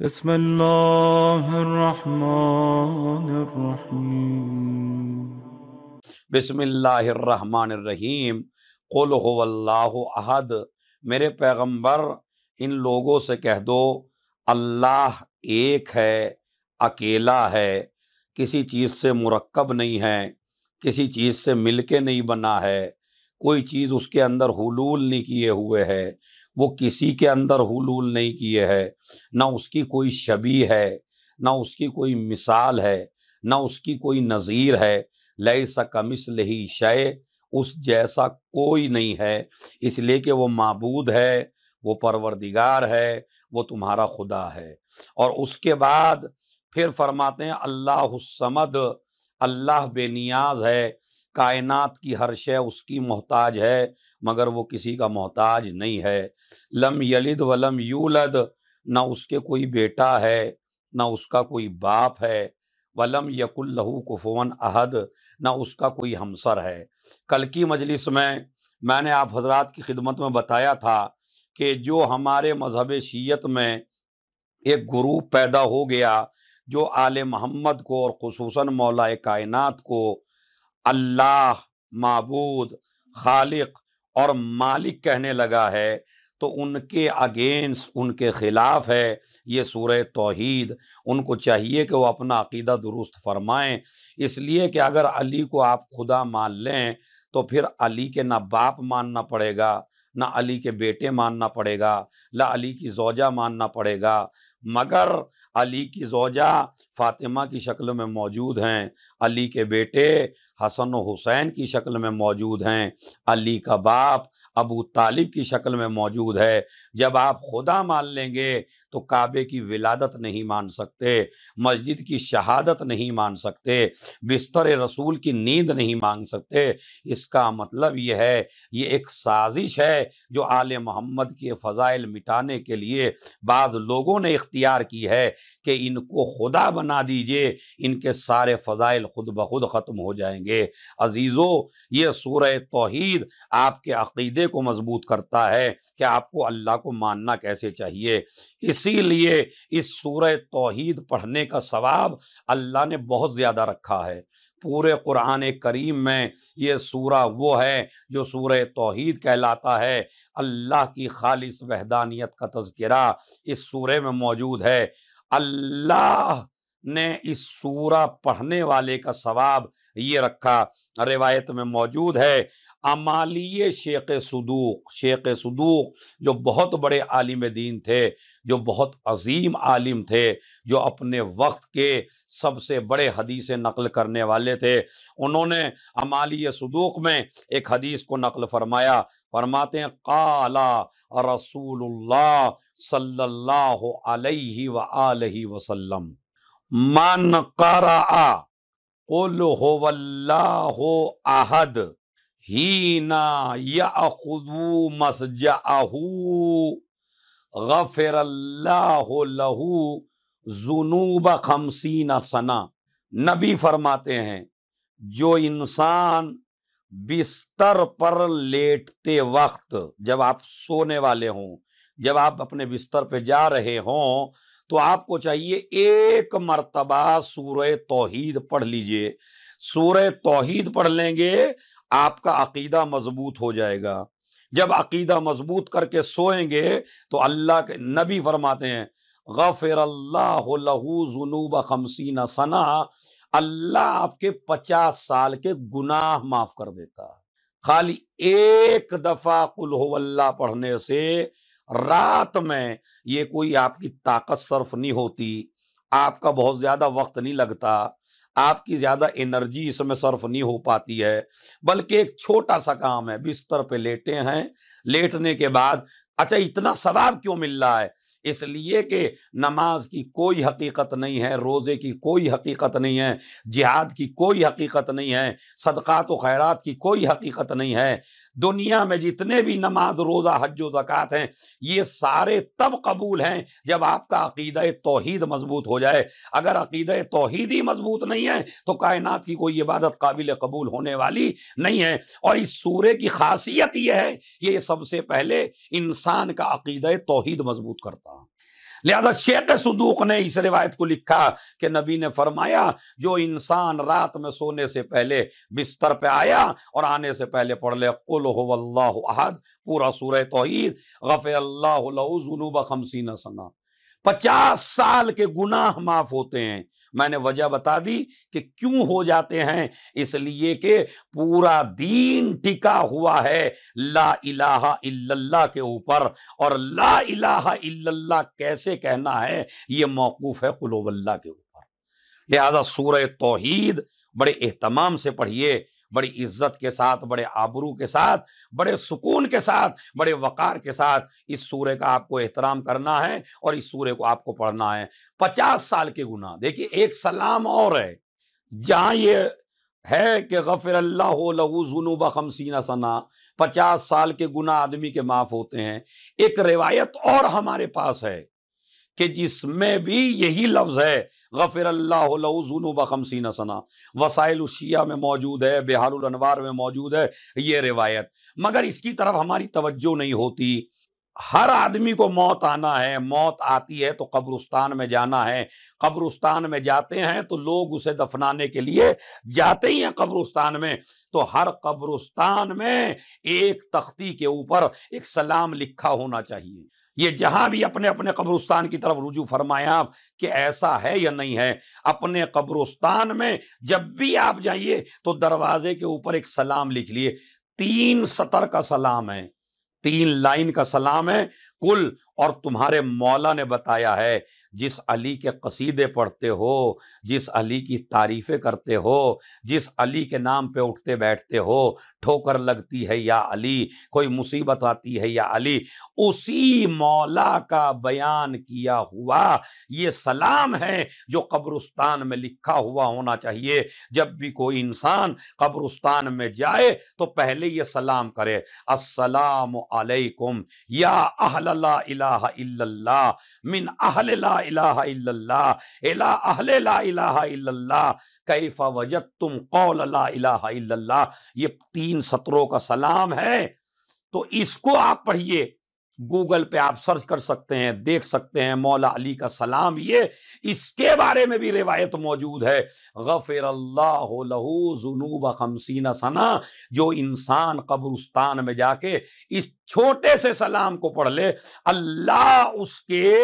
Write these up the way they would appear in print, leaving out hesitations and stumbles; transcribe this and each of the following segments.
بسم اللہ الرحمن الرحیم۔ بسم اللہ الرحمن الرحیم۔ قل هو اللہ احد، میرے پیغمبر ان لوگوں سے کہہ دو اللہ ایک ہے، اکیلا ہے، کسی چیز سے مرکب نہیں ہے، کسی چیز سے مل کے نہیں بنا ہے، کوئی چیز اس کے اندر حلول نہیں کیے ہوئے ہے، وہ کسی کے اندر حلول نہیں کیے ہے، نہ اس کی کوئی شبیہ ہے، نہ اس کی کوئی مثال ہے، نہ اس کی کوئی نظیر ہے۔ لیس کمثلہ شیء، اس جیسا کوئی نہیں ہے، اس لیے کہ وہ معبود ہے، وہ پروردگار ہے، وہ تمہارا خدا ہے۔ اور اس کے بعد پھر فرماتے ہیں اللہ الصمد، اللہ بے نیاز ہے، کائنات کی ہر شے اس کی محتاج ہے مگر وہ کسی کا محتاج نہیں ہے۔ لم یلد ولم یولد، نہ اس کے کوئی بیٹا ہے نہ اس کا کوئی باپ ہے، ولم یکن لہ کفوا احد، نہ اس کا کوئی ہمسر ہے۔ کل کی مجلس میں نے آپ حضرات کی خدمت میں بتایا تھا کہ جو ہمارے مذہب شیعت میں ایک گروپ پیدا ہو گیا جو آل محمد کو اور خصوصاً مولا کائنات کو اللہ، معبود، خالق اور مالک کہنے لگا ہے، تو ان کے اگینسٹ، ان کے خلاف ہے یہ سورہ توحید۔ ان کو چاہیے کہ وہ اپنا عقیدہ درست فرمائیں، اس لیے کہ اگر علی کو آپ خدا مان لیں تو پھر علی کے نہ باپ ماننا پڑے گا، نہ علی کے بیٹے ماننا پڑے گا، نہ علی کی زوجہ ماننا پڑے گا، مگر علی کی زوجہ فاطمہ کی شکل میں موجود ہیں، علی کے بیٹے حسن و حسین کی شکل میں موجود ہیں، علی کا باپ ابو طالب کی شکل میں موجود ہے۔ جب آپ خدا مان لیں گے تو کعبے کی ولادت نہیں مان سکتے، مسجد کی شہادت نہیں مان سکتے، بستر رسول کی نیند نہیں مان سکتے۔ اس کا مطلب یہ ہے یہ ایک سازش ہے جو آل محمد کے فضائل مٹانے کے لیے بعض لوگوں نے اختیار کی ہے کہ ان کو خدا بنا دیجئے، ان کے سارے فضائل خود بخود ختم ہو جائیں گے۔ عزیزو، یہ سورہ توحید آپ کے عقیدے کو مضبوط کرتا ہے کہ آپ کو اللہ کو ماننا کیسے چاہیے۔ اسی لیے اس سورہ توحید پڑھنے کا ثواب اللہ نے بہت زیادہ رکھا ہے۔ پورے قرآن کریم میں یہ سورہ وہ ہے جو سورہ توحید کہلاتا ہے۔ اللہ کی خالص وحدانیت کا تذکرہ اس سورے میں موجود ہے۔ اللہ نے اس سورہ پڑھنے والے کا ثواب یہ رکھا، روایت میں موجود ہے، امالی شیخ صدوق جو بہت بڑے عالم دین تھے، جو بہت عظیم عالم تھے، جو اپنے وقت کے سب سے بڑے حدیث نقل کرنے والے تھے، انہوں نے امالی صدوق میں ایک حدیث کو نقل فرمایا، فرماتے ہیں قال رسول اللہ صلی اللہ علیہ وآلہ وسلم من قرأ قل هو اللہ احد حین یأخذ مسجعہ غفر اللہ لہ ذنوب 50 سنہ۔ نبی فرماتے ہیں جو انسان بستر پر لیٹتے وقت، جب آپ سونے والے ہوں، جب آپ اپنے بستر پہ جا رہے ہوں، تو آپ کو چاہیے ایک مرتبہ سورہ توحید پڑھ لیجئے۔ سورہ توحید پڑھ لیں گے آپ کا عقیدہ مضبوط ہو جائے گا۔ جب عقیدہ مضبوط کر کے سوئیں گے تو اللہ کے نبی فرماتے ہیں غفر اللہ لہ ذنوب 50 سنہ، اللہ آپ کے 50 سال کے گناہ معاف کر دیتا ہے۔ خالی ایک دفعہ قل ہو اللہ پڑھنے سے رات میں یہ کوئی آپ کی طاقت صرف نہیں ہوتی، آپ کا بہت زیادہ وقت نہیں لگتا، آپ کی زیادہ انرجی اس میں صرف نہیں ہو پاتی ہے، بلکہ ایک چھوٹا سا کام ہے۔ بستر پہ لیٹے ہیں، لیٹنے کے بعد اچھا اتنا ثواب کیوں مل رہا ہے؟ اس لیے کہ نماز کی کوئی حقیقت نہیں ہے، روزے کی کوئی حقیقت نہیں ہے، جہاد کی کوئی حقیقت نہیں ہے، صدقات و خیرات کی کوئی حقیقت نہیں ہے۔ دنیا میں جتنے بھی نماز، روزہ، حج و زکوٰۃ ہیں، یہ سارے تب قبول ہیں جب آپ کا عقیدہ توحید مضبوط ہو جائے۔ اگر عقیدہ توحید ہی مضبوط نہیں ہے تو کائنات کی کوئی عبادت قابل قبول ہونے والی نہیں ہے۔ اور اس سورے کی خاصیت یہ ہے، یہ سب سے پہلے انسان کا عقیدہ توحید مضبوط کرتا ہے۔ لہذا شیخ صدوق نے اس روایت کو لکھا کہ نبی نے فرمایا جو انسان رات میں سونے سے پہلے بستر پہ آیا اور آنے سے پہلے پڑھ لے قل هو اللہ احد، پورا سورہ توحید، غفر اللہ لہ ذنوب 50 سنہ، 50 سال کے گناہ معاف ہوتے ہیں۔ میں نے وجہ بتا دی کہ کیوں ہو جاتے ہیں، اس لیے کہ پورا دین ٹکا ہوا ہے لا الہ الا اللہ کے اوپر، اور لا الہ الا اللہ کیسے کہنا ہے یہ موقوف ہے قل هو اللہ کے اوپر۔ لہذا سورہ توحید بڑے اہتمام سے پڑھیے، بڑی عزت کے ساتھ، بڑے آبرو کے ساتھ، بڑے سکون کے ساتھ، بڑے وقار کے ساتھ اس سورے کا آپ کو احترام کرنا ہے اور اس سورے کو آپ کو پڑھنا ہے۔ 50 سال کے گناہ، دیکھیے ایک سلام اور ہے جہاں یہ ہے کہ غفر اللہ لہ ذنوب 50 سنہ، 50 سال کے گناہ آدمی کے معاف ہوتے ہیں۔ ایک روایت اور ہمارے پاس ہے کہ جس میں بھی یہی لفظ ہے غفر اللہ لہ ذنوب 50 سنہ، وسائل الشیعہ میں موجود ہے، بحار الانوار میں موجود ہے یہ روایت، مگر اس کی طرف ہماری توجہ نہیں ہوتی۔ ہر آدمی کو موت آنا ہے، موت آتی ہے تو قبرستان میں جانا ہے، قبرستان میں جاتے ہیں تو لوگ اسے دفنانے کے لیے جاتے ہی ہیں قبرستان میں، تو ہر قبرستان میں ایک تختی کے اوپر ایک سلام لکھا ہونا چاہیے۔ یہ جہاں بھی اپنے اپنے قبرستان کی طرف رجوع فرمائیں آپ کہ ایسا ہے یا نہیں ہے۔ اپنے قبرستان میں جب بھی آپ جائیے تو دروازے کے اوپر ایک سلام لکھ لیے، 3 سطر کا سلام ہے، 3 لائن کا سلام ہے۔ کل، اور تمہارے مولا نے بتایا ہے جس علی کے قصیدے پڑھتے ہو، جس علی کی تعریفیں کرتے ہو، جس علی کے نام پہ اٹھتے بیٹھتے ہو، ٹھوکر لگتی ہے یا علی، کوئی مصیبت آتی ہے یا علی، اسی مولا کا بیان کیا ہوا یہ سلام ہے جو قبرستان میں لکھا ہوا ہونا چاہیے۔ جب بھی کوئی انسان قبرستان میں جائے تو پہلے یہ سلام کرے، السلام علیکم یا اہل لا الہ الا اللہ، من اہل لا الہ الا اللہ الی اہل لا الہ الا اللہ، کیف وجدتم قول لا الہ الا اللہ۔ یہ 3 سطروں کا سلام ہے، تو اس کو آپ پڑھیے، گوگل پہ آپ سرچ کر سکتے ہیں، دیکھ سکتے ہیں مولا علی کا سلام یہ، اس کے بارے میں بھی روایت موجود ہے غفر اللہ لہ ذنوب 50 سنہ۔ جو انسان قبرستان میں جا کے اس چھوٹے سے سلام کو پڑھ لے، اللہ اس کے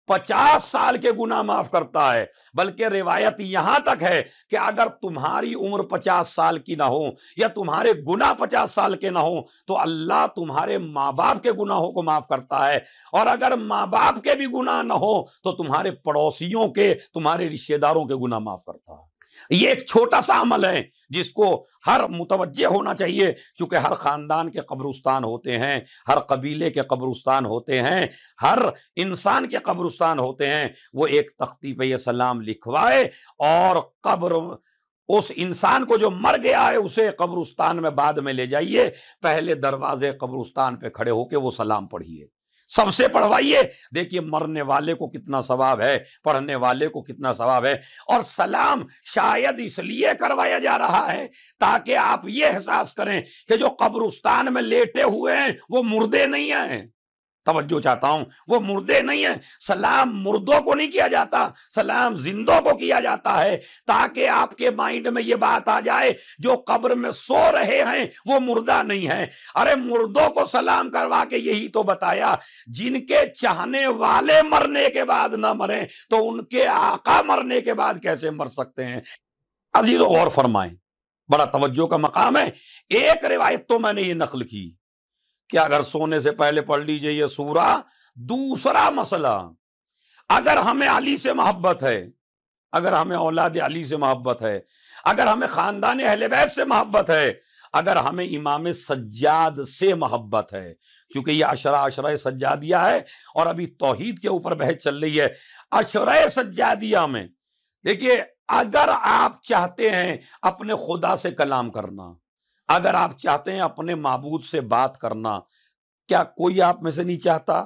50 سال کے گناہ معاف کرتا ہے۔ بلکہ روایت یہاں تک ہے کہ اگر تمہاری عمر 50 سال کی نہ ہو یا تمہارے گناہ 50 سال کے نہ ہو تو اللہ تمہارے ماں باپ کے گناہوں کو معاف کرتا ہے، اور اگر ماں باپ کے بھی گناہ نہ ہو تو تمہارے پڑوسیوں کے، تمہارے رشتہ داروں کے گناہ معاف کرتا ہے۔ یہ ایک چھوٹا سا عمل ہے جس کو ہر متوجہ ہونا چاہیے، چونکہ ہر خاندان کے قبرستان ہوتے ہیں، ہر قبیلے کے قبرستان ہوتے ہیں، ہر انسان کے قبرستان ہوتے ہیں۔ وہ ایک تختی پہ یہ سلام لکھوائے اور قبر اس انسان کو جو مر گیا ہے اسے قبرستان میں بعد میں لے جائیے، پہلے دروازے قبرستان پہ کھڑے ہو کے وہ سلام پڑھیے، سب سے پڑھوائیے، دیکھیے مرنے والے کو کتنا ثواب ہے، پڑھنے والے کو کتنا ثواب ہے۔ اور سلام شاید اس لیے کروایا جا رہا ہے تاکہ آپ یہ احساس کریں کہ جو قبرستان میں لیٹے ہوئے ہیں وہ مردے نہیں ہیں۔ توجہ چاہتا ہوں، وہ مردے نہیں ہیں۔ سلام مردوں کو نہیں کیا جاتا، سلام زندوں کو کیا جاتا ہے، تاکہ آپ کے مائنڈ میں یہ بات آ جائے جو قبر میں سو رہے ہیں وہ مردہ نہیں ہیں۔ ارے مردوں کو سلام کروا کے یہی تو بتایا، جن کے چاہنے والے مرنے کے بعد نہ مریں تو ان کے آقا مرنے کے بعد کیسے مر سکتے ہیں؟ عزیزو غور فرمائیں، بڑا توجہ کا مقام ہے۔ ایک روایت تو میں نے یہ نقل کی کہ اگر سونے سے پہلے پڑھ لیجئے یہ سورہ۔ دوسرا مسئلہ، اگر ہمیں علی سے محبت ہے، اگر ہمیں اولاد علی سے محبت ہے، اگر ہمیں خاندان اہل بیت سے محبت ہے، اگر ہمیں امام سجاد سے محبت ہے، کیونکہ یہ عشرہ سجادیہ ہے اور ابھی توحید کے اوپر بحث چل رہی ہے۔ عشرہ سجادیہ میں دیکھیے، اگر آپ چاہتے ہیں اپنے خدا سے کلام کرنا، اگر آپ چاہتے ہیں اپنے معبود سے بات کرنا، کیا کوئی آپ میں سے نہیں چاہتا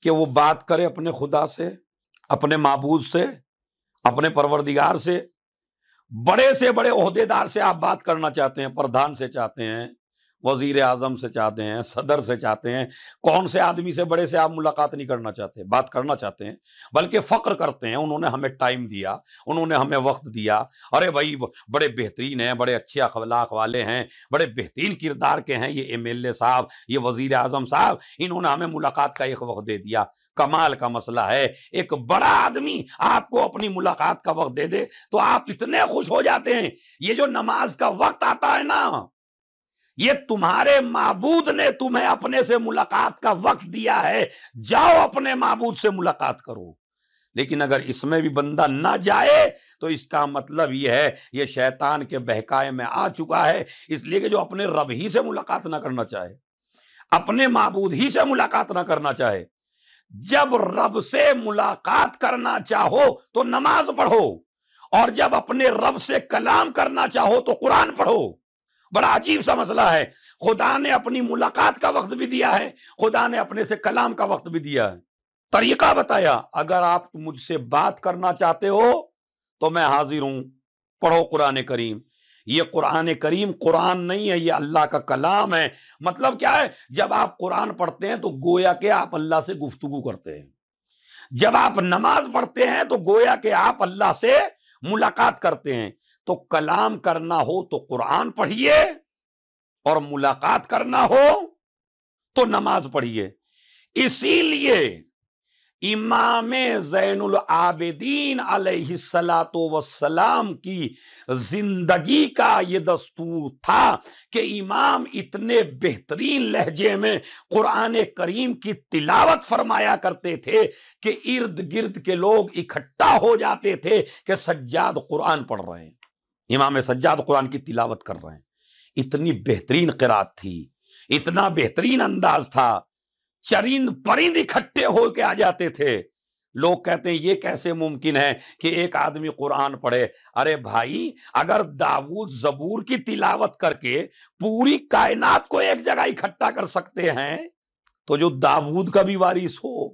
کہ وہ بات کرے اپنے خدا سے، اپنے معبود سے، اپنے پروردگار سے؟ بڑے سے بڑے عہدیدار سے آپ بات کرنا چاہتے ہیں، پردھان سے چاہتے ہیں، وزیر اعظم سے چاہتے ہیں، صدر سے چاہتے ہیں، کون سے آدمی سے بڑے سے آپ ملاقات نہیں کرنا چاہتے، بات کرنا چاہتے ہیں، بلکہ فخر کرتے ہیں انہوں نے ہمیں ٹائم دیا، انہوں نے ہمیں وقت دیا، ارے بھائی بڑے بہترین ہیں، بڑے اچھے اخلاق والے ہیں، بڑے بہترین کردار کے ہیں یہ ایم ایل اے صاحب، یہ وزیر اعظم صاحب، انہوں نے ہمیں ملاقات کا ایک وقت دے دیا۔ کمال کا مسئلہ ہے، ایک بڑا آدمی آپ کو اپنی ملاقات کا وقت دے دے تو آپ اتنے خوش ہو جاتے ہیں۔ یہ جو نماز کا وقت آتا ہے نا، یہ تمہارے معبود نے تمہیں اپنے سے ملاقات کا وقت دیا ہے، جاؤ اپنے معبود سے ملاقات کرو۔ لیکن اگر اس میں بھی بندہ نہ جائے تو اس کا مطلب یہ ہے یہ شیطان کے بہکائے میں آ چکا ہے، اس لیے کہ جو اپنے رب ہی سے ملاقات نہ کرنا چاہے، اپنے معبود ہی سے ملاقات نہ کرنا چاہے، جب رب سے ملاقات کرنا چاہو تو نماز پڑھو، اور جب اپنے رب سے کلام کرنا چاہو تو قرآن پڑھو۔ بڑا عجیب سا مسئلہ ہے، خدا نے اپنی ملاقات کا وقت بھی دیا ہے، خدا نے اپنے سے کلام کا وقت بھی دیا ہے، طریقہ بتایا، اگر آپ مجھ سے بات کرنا چاہتے ہو تو میں حاضر ہوں، پڑھو قرآن کریم۔ یہ قرآن کریم قرآن نہیں ہے، یہ اللہ کا کلام ہے۔ مطلب کیا ہے؟ جب آپ قرآن پڑھتے ہیں تو گویا کہ آپ اللہ سے گفتگو کرتے ہیں، جب آپ نماز پڑھتے ہیں تو گویا کہ آپ اللہ سے ملاقات کرتے ہیں۔ تو کلام کرنا ہو تو قرآن پڑھیے، اور ملاقات کرنا ہو تو نماز پڑھیے۔ اسی لیے امام زین العابدین علیہ الصلاۃ والسلام کی زندگی کا یہ دستور تھا کہ امام اتنے بہترین لہجے میں قرآن کریم کی تلاوت فرمایا کرتے تھے کہ ارد گرد کے لوگ اکٹھا ہو جاتے تھے کہ سجاد قرآن پڑھ رہے ہیں، امام سجاد قرآن کی تلاوت کر رہے ہیں۔ اتنی بہترین قرات تھی، اتنا بہترین انداز تھا، چرند پرند اکٹھے ہو کے آ جاتے تھے۔ لوگ کہتے ہیں یہ کیسے ممکن ہے کہ ایک آدمی قرآن پڑھے؟ ارے بھائی، اگر داؤد زبور کی تلاوت کر کے پوری کائنات کو ایک جگہ اکٹھا کر سکتے ہیں تو جو داؤد کا بھی وارث ہو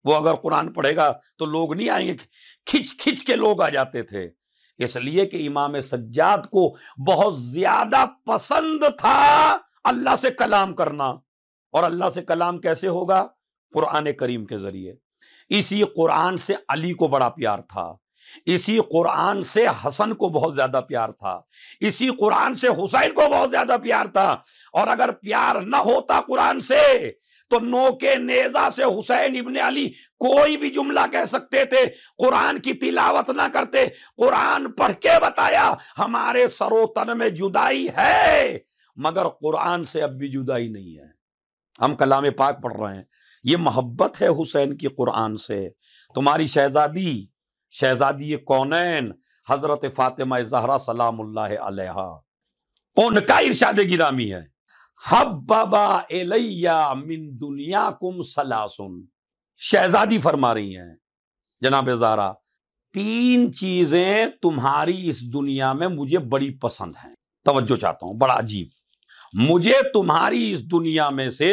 وہ اگر قرآن پڑھے گا تو لوگ نہیں آئیں گے؟ کھچ کھچ کے لوگ آ جاتے تھے، اس لیے کہ امام سجاد کو بہت زیادہ پسند تھا اللہ سے کلام کرنا۔ اور اللہ سے کلام کیسے ہوگا؟ قرآن کریم کے ذریعے۔ اسی قرآن سے علی کو بڑا پیار تھا، اسی قرآن سے حسن کو بہت زیادہ پیار تھا، اسی قرآن سے حسین کو بہت زیادہ پیار تھا۔ اور اگر پیار نہ ہوتا قرآن سے تو نوکے نیزہ سے حسین ابن علی کوئی بھی جملہ کہہ سکتے تھے، قرآن کی تلاوت نہ کرتے۔ قرآن پڑھ کے بتایا ہمارے سر و تن میں جدائی ہے، مگر قرآن سے اب بھی جدائی نہیں ہے۔ ہم کلام پاک پڑھ رہے ہیں، یہ محبت ہے حسین کی قرآن سے۔ تمہاری شہزادی کونین حضرت فاطمہ زہرا سلام اللہ علیہا، ان کا ارشاد گرامی ہے، حببا الی من دنیاکم ثلاثن، شہزادی فرما رہی ہیں جناب زہرا، تین چیزیں تمہاری اس دنیا میں مجھے بڑی پسند ہیں۔ توجہ چاہتا ہوں، بڑا عجیب، مجھے تمہاری اس دنیا میں سے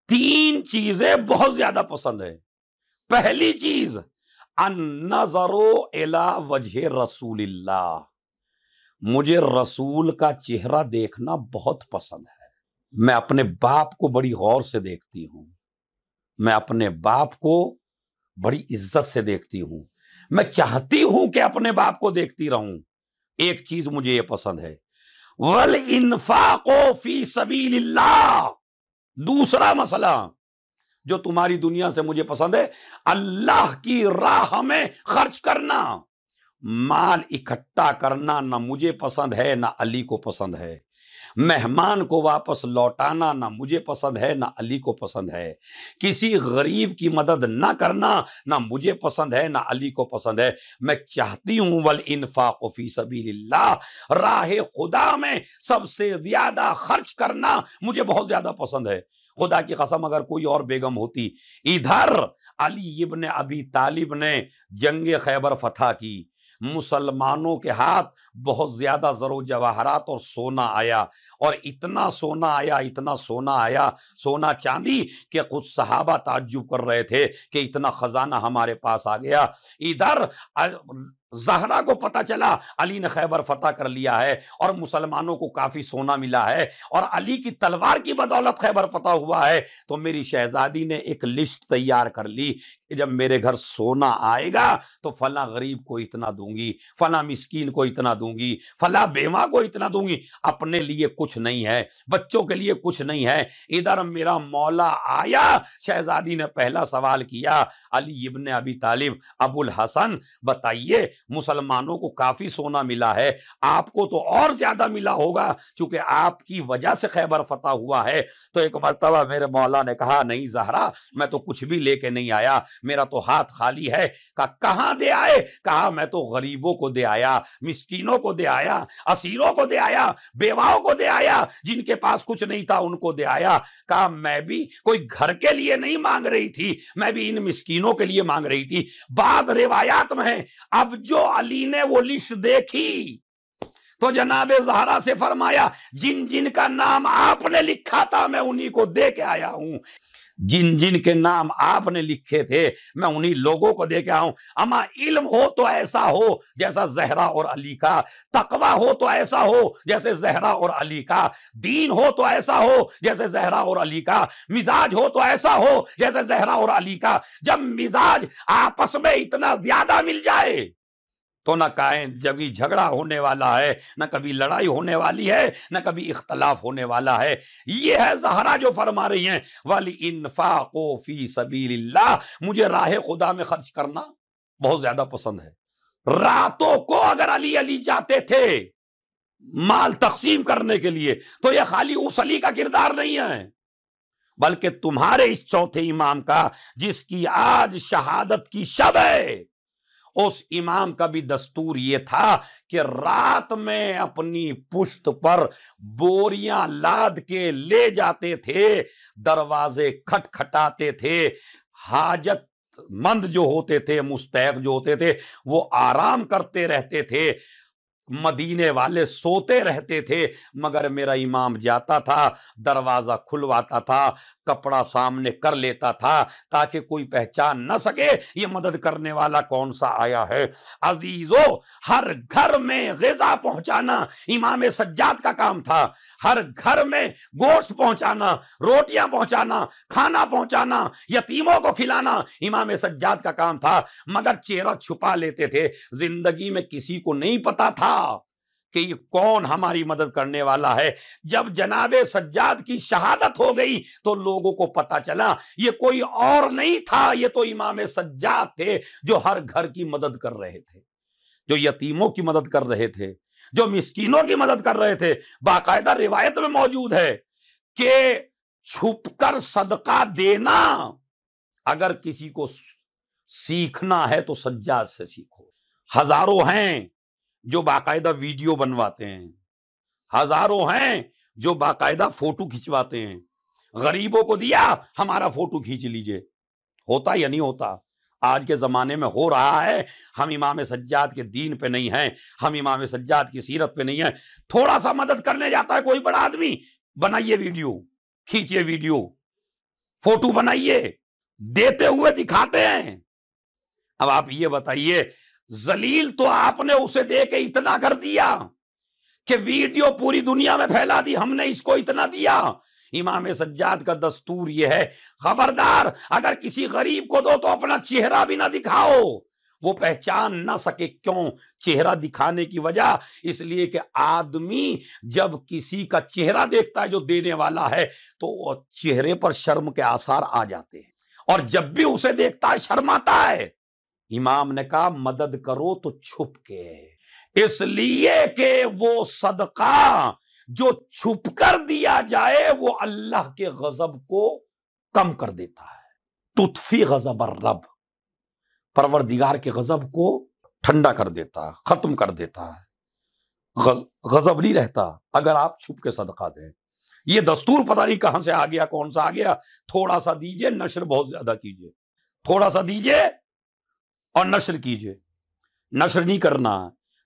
تین چیزیں بہت زیادہ پسند ہے۔ پہلی چیز النظر الی وجہ رسول اللہ، مجھے رسول کا چہرہ دیکھنا بہت پسند ہے۔ میں اپنے باپ کو بڑی غور سے دیکھتی ہوں، میں اپنے باپ کو بڑی عزت سے دیکھتی ہوں، میں چاہتی ہوں کہ اپنے باپ کو دیکھتی رہوں۔ ایک چیز مجھے یہ پسند ہے، والانفاق فی سبیل اللہ۔ دوسرا مسئلہ جو تمہاری دنیا سے مجھے پسند ہے، اللہ کی راہ میں خرچ کرنا، مال اکٹھا کرنا نہ مجھے پسند ہے نہ علی کو پسند ہے، مہمان کو واپس لوٹانا نہ مجھے پسند ہے نہ علی کو پسند ہے، کسی غریب کی مدد نہ کرنا نہ مجھے پسند ہے نہ علی کو پسند ہے۔ میں چاہتی ہوں والانفاق فی سبیل اللہ، راہ خدا میں سب سے زیادہ خرچ کرنا مجھے بہت زیادہ پسند ہے۔ خدا کی قسم اگر کوئی اور بیگم ہوتی، ادھر علی ابن ابی طالب نے جنگ خیبر فتح کی، مسلمانوں کے ہاتھ بہت زیادہ زر و جواہرات اور سونا آیا، اور اتنا سونا آیا، اتنا سونا آیا، سونا چاندی، کہ خود صحابہ تعجب کر رہے تھے کہ اتنا خزانہ ہمارے پاس آ گیا۔ ادھر زہرا کو پتا چلا علی نے خیبر فتح کر لیا ہے اور مسلمانوں کو کافی سونا ملا ہے اور علی کی تلوار کی بدولت خیبر فتح ہوا ہے، تو میری شہزادی نے ایک لسٹ تیار کر لی کہ جب میرے گھر سونا آئے گا تو فلاں غریب کو اتنا دوں گی، فلاں مسکین کو اتنا دوں گی، فلاں بیوہ کو اتنا دوں گی، اپنے لیے کچھ نہیں ہے، بچوں کے لیے کچھ نہیں ہے۔ ادھر میرا مولا آیا، شہزادی نے پہلا سوال کیا، علی ابن ابی طالب ابو الحسن بتائیے، مسلمانوں کو کافی سونا ملا ہے، آپ کو تو اور زیادہ ملا ہوگا چونکہ آپ کی وجہ سے خیبر فتح ہوا ہے۔ تو ایک مرتبہ میرے مولا نے کہا نہیں زہرا، میں تو کچھ بھی لے کے نہیں آیا، میرا تو ہاتھ خالی ہے۔ کہا کہاں دے آئے؟ کہا میں تو غریبوں کو دے آیا، مسکینوں کو دے آیا، اسیروں کو دے آیا، بیواؤں کو دے آیا، جن کے پاس کچھ نہیں تھا ان کو دے آیا۔ کہا میں بھی کوئی گھر کے لیے نہیں مانگ رہی تھی، میں بھی ان مسکینوں کے لیے مانگ رہی تھی۔ بعض روایات میں ہے اب جو علی نے وہ لسٹ دیکھی تو جناب زہرا سے فرمایا جن جن کا نام آپ نے لکھا تھا میں انہی کو دے کے آیا ہوں، جن جن کے نام آپ نے لکھے تھے میں انہی لوگوں کو دے کے آیا ہوں۔ اما علم ہو تو ایسا ہو جیسا زہرا اور علی کا، تقوی ہو تو ایسا ہو جیسے زہرا اور علی کا، دین ہو تو ایسا ہو جیسے زہرا اور علی کا، مزاج ہو تو ایسا ہو جیسے زہرا اور علی کا۔ جب مزاج آپس میں اتنا زیادہ مل جائے تو نہ کائن جبھی جھگڑا ہونے والا ہے، نہ کبھی لڑائی ہونے والی ہے، نہ کبھی اختلاف ہونے والا ہے۔ یہ ہے زہرا جو فرما رہی ہیں وَلِإِنفَاقُ فِي سَبِيلِ اللَّهِ، مجھے راہ خدا میں خرچ کرنا بہت زیادہ پسند ہے۔ راتوں کو اگر علی جاتے تھے مال تقسیم کرنے کے لیے تو یہ خالی اس علی کا کردار نہیں ہے بلکہ تمہارے اس چوتھے امام کا جس کی آج شہادت کی شب ہے، اس امام کا بھی دستور یہ تھا کہ رات میں اپنی پشت پر بوریاں لاد کے لے جاتے تھے، دروازے کھٹکھٹاتے تھے، حاجت مند جو ہوتے تھے، مستحق جو ہوتے تھے وہ آرام کرتے رہتے تھے، مدینے والے سوتے رہتے تھے، مگر میرا امام جاتا تھا، دروازہ کھلواتا تھا، کپڑا سامنے کر لیتا تھا تاکہ کوئی پہچان نہ سکے یہ مدد کرنے والا کون سا آیا ہے۔ عزیزو، ہر گھر میں غذا پہنچانا امام سجاد کا کام تھا، ہر گھر میں گوشت پہنچانا، روٹیاں پہنچانا، کھانا پہنچانا، یتیموں کو کھلانا امام سجاد کا کام تھا، مگر چہرہ چھپا لیتے تھے، زندگی میں کسی کو نہیں پتا تھا کہ یہ کون ہماری مدد کرنے والا ہے۔ جب جناب سجاد کی شہادت ہو گئی تو لوگوں کو پتا چلا یہ کوئی اور نہیں تھا، یہ تو امام سجاد تھے جو ہر گھر کی مدد کر رہے تھے، جو یتیموں کی مدد کر رہے تھے، جو مسکینوں کی مدد کر رہے تھے۔ باقاعدہ روایت میں موجود ہے کہ چھپ کر صدقہ دینا اگر کسی کو سیکھنا ہے تو سجاد سے سیکھو۔ ہزاروں ہیں جو باقاعدہ ویڈیو بنواتے ہیں، ہزاروں ہیں جو باقاعدہ فوٹو کھنچواتے ہیں، غریبوں کو دیا ہمارا فوٹو کھینچ لیجئے، ہوتا یا نہیں ہوتا؟ آج کے زمانے میں ہو رہا ہے۔ ہم امام سجاد کے دین پہ نہیں ہیں، ہم امام سجاد کی سیرت پہ نہیں ہیں، تھوڑا سا مدد کرنے جاتا ہے کوئی بڑا آدمی، بنائیے ویڈیو، کھینچیے ویڈیو، فوٹو بنائیے، دیتے ہوئے دکھاتے ہیں۔ اب آپ یہ بتائیے، ذلیل تو آپ نے اسے دے کے اتنا کر دیا کہ ویڈیو پوری دنیا میں پھیلا دی، ہم نے اس کو اتنا دیا۔ امام سجاد کا دستور یہ ہے خبردار اگر کسی غریب کو دو تو اپنا چہرہ بھی نہ دکھاؤ، وہ پہچان نہ سکے۔ کیوں چہرہ دکھانے کی وجہ؟ اس لیے کہ آدمی جب کسی کا چہرہ دیکھتا ہے جو دینے والا ہے تو وہ چہرے پر شرم کے آثار آ جاتے ہیں، اور جب بھی اسے دیکھتا ہے شرماتا ہے۔ امام نے کہا مدد کرو تو چھپ کے، اس لیے کہ وہ صدقہ جو چھپ کر دیا جائے وہ اللہ کے غضب کو کم کر دیتا ہے، تطفی غضب الرب، پروردگار کے غضب کو ٹھنڈا کر دیتا ہے، ختم کر دیتا ہے، غضب نہیں رہتا اگر آپ چھپ کے صدقہ دیں۔ یہ دستور پتہ نہیں کہاں سے آ گیا، کون سا آ گیا۔ تھوڑا سا دیجئے، نشر بہت زیادہ کیجئے، تھوڑا سا دیجئے اور نشر کیجئے۔ نشر نہیں کرنا۔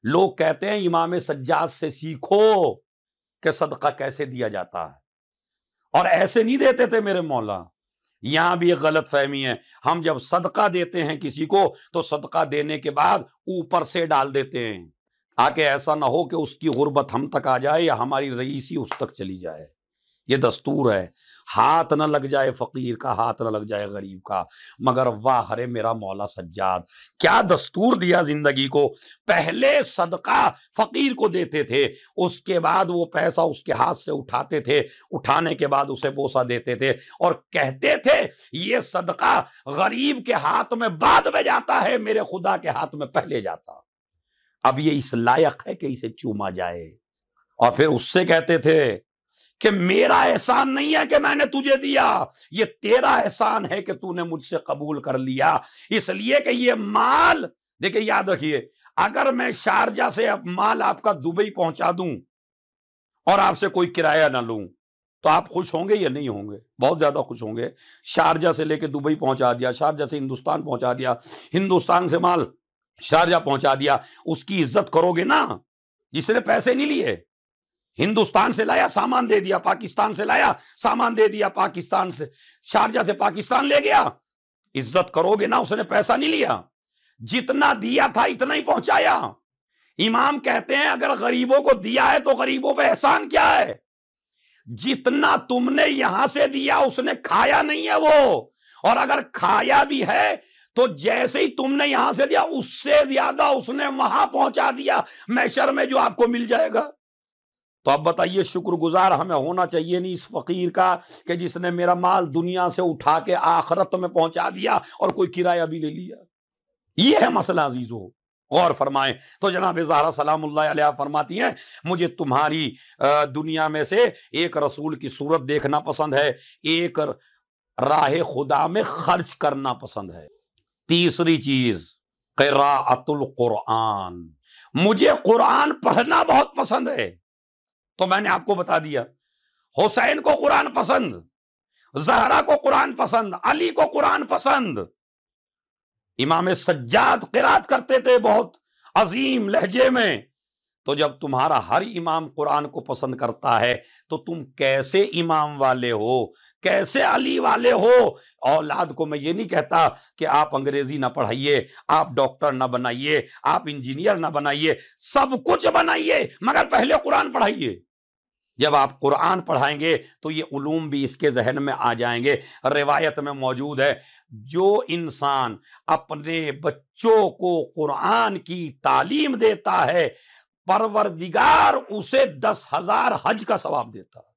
لوگ کہتے ہیں امام سجاد سے سیکھو کہ صدقہ کیسے دیا جاتا ہے، اور ایسے نہیں دیتے تھے میرے مولا، یہاں بھی ایک غلط فہمی ہے، ہم جب صدقہ دیتے ہیں کسی کو تو صدقہ دینے کے بعد اوپر سے ڈال دیتے ہیں تاکہ ایسا نہ ہو کہ اس کی غربت ہم تک آ جائے یا ہماری رئیسی اس تک چلی جائے۔ یہ دستور ہے، ہاتھ نہ لگ جائے فقیر کا، ہاتھ نہ لگ جائے غریب کا۔ مگر واہ رے میرا مولا سجاد، کیا دستور دیا زندگی کو! پہلے صدقہ فقیر کو دیتے تھے، اس کے بعد وہ پیسہ اس کے ہاتھ سے اٹھاتے تھے، اٹھانے کے بعد اسے بوسہ دیتے تھے اور کہتے تھے یہ صدقہ غریب کے ہاتھ میں بعد میں جاتا ہے، میرے خدا کے ہاتھ میں پہلے جاتا۔ اب یہ اس لائق ہے کہ اسے چوما جائے۔ اور پھر اس سے کہتے تھے کہ میرا احسان نہیں ہے کہ میں نے تجھے دیا، یہ تیرا احسان ہے کہ تو نے مجھ سے قبول کر لیا، اس لیے کہ یہ مال، دیکھیں یاد رکھیے، اگر میں شارجہ سے مال آپ کا دبئی پہنچا دوں اور آپ سے کوئی کرایہ نہ لوں تو آپ خوش ہوں گے یا نہیں ہوں گے؟ بہت زیادہ خوش ہوں گے۔ شارجہ سے لے کے دبئی پہنچا دیا، شارجہ سے ہندوستان پہنچا دیا، ہندوستان سے مال شارجہ پہنچا دیا، اس کی عزت کرو گے نا، جس نے پیسے نہیں لیے۔ ہندوستان سے لایا سامان دے دیا، پاکستان سے لایا سامان دے دیا، پاکستان سے شارجہ سے پاکستان لے گیا، عزت کرو گے نا، اس نے پیسہ نہیں لیا، جتنا دیا تھا اتنا ہی پہنچایا۔ امام کہتے ہیں اگر غریبوں کو دیا ہے تو غریبوں پہ احسان کیا ہے؟ جتنا تم نے یہاں سے دیا اس نے کھایا نہیں ہے وہ، اور اگر کھایا بھی ہے تو جیسے ہی تم نے یہاں سے دیا اس سے زیادہ اس نے وہاں پہنچا دیا محشر میں، جو آپ کو مل جائے گا۔ تو اب بتائیے شکر گزار ہمیں ہونا چاہیے نہیں اس فقیر کا کہ جس نے میرا مال دنیا سے اٹھا کے آخرت میں پہنچا دیا اور کوئی کرایہ بھی نہیں لیا؟ یہ ہے مسئلہ عزیزو، غور فرمائیں۔ تو جناب زہرا سلام اللہ علیہ فرماتی ہیں مجھے تمہاری دنیا میں سے ایک رسول کی صورت دیکھنا پسند ہے، ایک راہ خدا میں خرچ کرنا پسند ہے۔ تیسری چیز قراءۃ القرآن، مجھے قرآن پڑھنا بہت پسند ہے۔ تو میں نے آپ کو بتا دیا، حسین کو قرآن پسند، زہرا کو قرآن پسند، علی کو قرآن پسند۔ امام سجاد قرات کرتے تھے بہت عظیم لہجے میں۔ تو جب تمہارا ہر امام قرآن کو پسند کرتا ہے تو تم کیسے امام والے ہو، کیسے علی والے ہو؟ اولاد کو میں یہ نہیں کہتا کہ آپ انگریزی نہ پڑھائیے، آپ ڈاکٹر نہ بنائیے، آپ انجینئر نہ بنائیے، سب کچھ بنائیے مگر پہلے قرآن پڑھائیے۔ جب آپ قرآن پڑھائیں گے تو یہ علوم بھی اس کے ذہن میں آ جائیں گے۔ روایت میں موجود ہے جو انسان اپنے بچوں کو قرآن کی تعلیم دیتا ہے پروردگار اسے 10,000 حج کا ثواب دیتا ہے۔